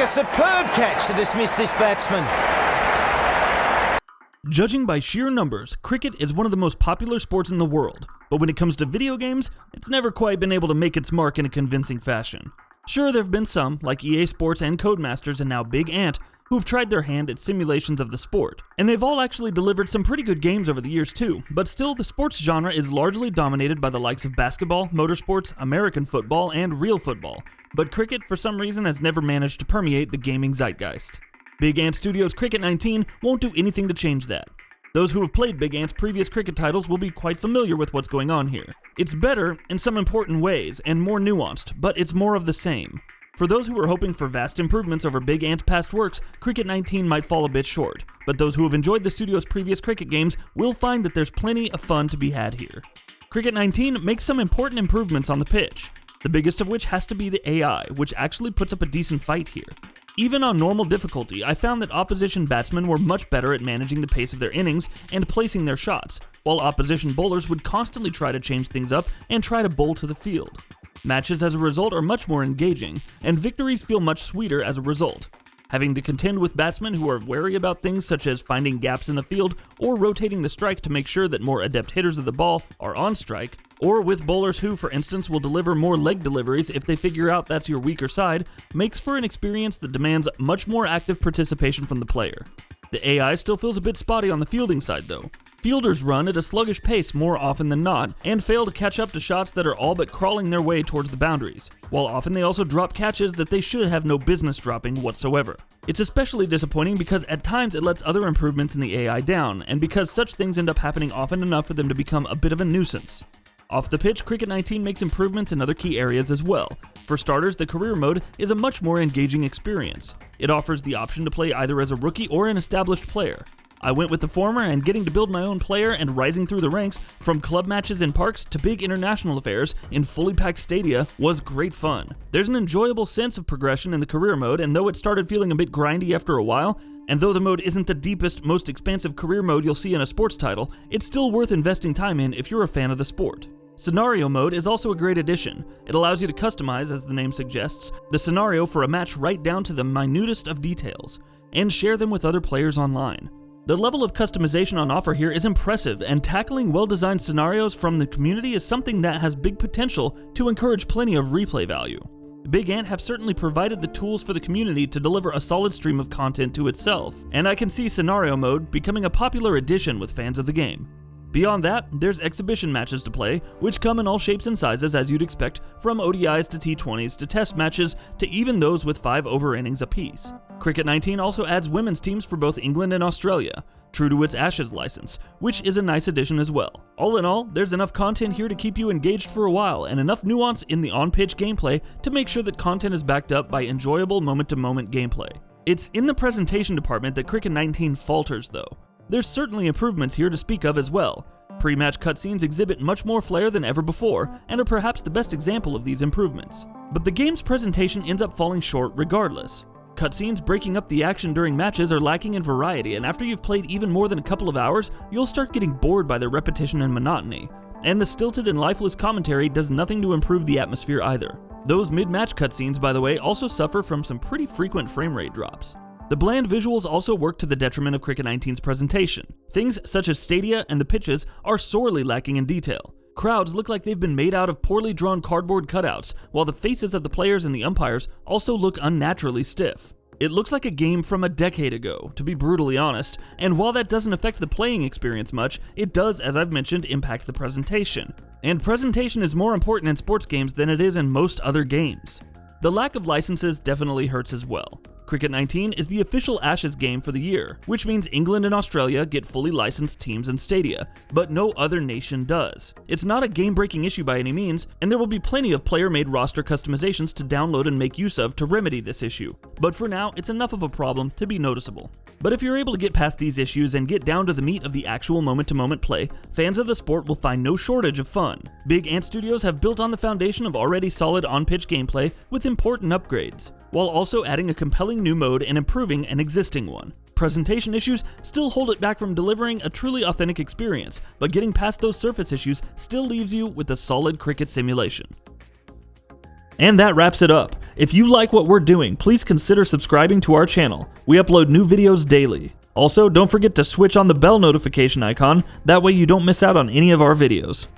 superb catch to dismiss this batsman. Judging by sheer numbers, cricket is one of the most popular sports in the world, but when it comes to video games, it's never quite been able to make its mark in a convincing fashion. Sure, there have been some, like EA Sports and Codemasters and now Big Ant, who've tried their hand at simulations of the sport, and they've all actually delivered some pretty good games over the years too, but still the sports genre is largely dominated by the likes of basketball, motorsports, American football, and real football, but cricket for some reason has never managed to permeate the gaming zeitgeist. Big Ant Studios' Cricket 19 won't do anything to change that. Those who have played Big Ant's previous cricket titles will be quite familiar with what's going on here. It's better in some important ways and more nuanced, but it's more of the same. For those who are hoping for vast improvements over Big Ant's past works, Cricket 19 might fall a bit short, but those who have enjoyed the studio's previous cricket games will find that there's plenty of fun to be had here. Cricket 19 makes some important improvements on the pitch, the biggest of which has to be the AI, which actually puts up a decent fight here. Even on normal difficulty, I found that opposition batsmen were much better at managing the pace of their innings and placing their shots, while opposition bowlers would constantly try to change things up and try to bowl to the field. Matches as a result are much more engaging, and victories feel much sweeter as a result. Having to contend with batsmen who are wary about things such as finding gaps in the field or rotating the strike to make sure that more adept hitters of the ball are on strike, or with bowlers who, for instance, will deliver more leg deliveries if they figure out that's your weaker side, makes for an experience that demands much more active participation from the player. The AI still feels a bit spotty on the fielding side though. Fielders run at a sluggish pace more often than not, and fail to catch up to shots that are all but crawling their way towards the boundaries, while often they also drop catches that they should have no business dropping whatsoever. It's especially disappointing because at times it lets other improvements in the AI down, and because such things end up happening often enough for them to become a bit of a nuisance. Off the pitch, Cricket 19 makes improvements in other key areas as well. For starters, the career mode is a much more engaging experience. It offers the option to play either as a rookie or an established player. I went with the former, and getting to build my own player and rising through the ranks, from club matches in parks to big international affairs in fully packed stadia, was great fun. There's an enjoyable sense of progression in the career mode, and though it started feeling a bit grindy after a while, and though the mode isn't the deepest, most expansive career mode you'll see in a sports title, it's still worth investing time in if you're a fan of the sport. Scenario mode is also a great addition. It allows you to customize, as the name suggests, the scenario for a match right down to the minutest of details, and share them with other players online. The level of customization on offer here is impressive, and tackling well-designed scenarios from the community is something that has big potential to encourage plenty of replay value. Big Ant have certainly provided the tools for the community to deliver a solid stream of content to itself, and I can see scenario mode becoming a popular addition with fans of the game. Beyond that, there's exhibition matches to play, which come in all shapes and sizes as you'd expect, from ODIs to T20s to test matches to even those with 5 over innings apiece. Cricket 19 also adds women's teams for both England and Australia, true to its Ashes license, which is a nice addition as well. All in all, there's enough content here to keep you engaged for a while, and enough nuance in the on-pitch gameplay to make sure that content is backed up by enjoyable moment-to-moment gameplay. It's in the presentation department that Cricket 19 falters though. There's certainly improvements here to speak of as well. Pre-match cutscenes exhibit much more flair than ever before, and are perhaps the best example of these improvements. But the game's presentation ends up falling short regardless. Cutscenes breaking up the action during matches are lacking in variety, and after you've played even more than a couple of hours, you'll start getting bored by their repetition and monotony. And the stilted and lifeless commentary does nothing to improve the atmosphere either. Those mid-match cutscenes, by the way, also suffer from some pretty frequent frame rate drops. The bland visuals also work to the detriment of Cricket 19's presentation. Things such as stadia and the pitches are sorely lacking in detail. Crowds look like they've been made out of poorly drawn cardboard cutouts, while the faces of the players and the umpires also look unnaturally stiff. It looks like a game from a decade ago, to be brutally honest, and while that doesn't affect the playing experience much, it does, as I've mentioned, impact the presentation. And presentation is more important in sports games than it is in most other games. The lack of licenses definitely hurts as well. Cricket 19 is the official Ashes game for the year, which means England and Australia get fully licensed teams and stadia, but no other nation does. It's not a game-breaking issue by any means, and there will be plenty of player-made roster customizations to download and make use of to remedy this issue, but for now, it's enough of a problem to be noticeable. But if you're able to get past these issues and get down to the meat of the actual moment-to-moment play, fans of the sport will find no shortage of fun. Big Ant Studios have built on the foundation of already solid on-pitch gameplay with important upgrades, while also adding a compelling new mode and improving an existing one. Presentation issues still hold it back from delivering a truly authentic experience, but getting past those surface issues still leaves you with a solid cricket simulation. And that wraps it up. If you like what we're doing, please consider subscribing to our channel. We upload new videos daily. Also, don't forget to switch on the bell notification icon, that way you don't miss out on any of our videos.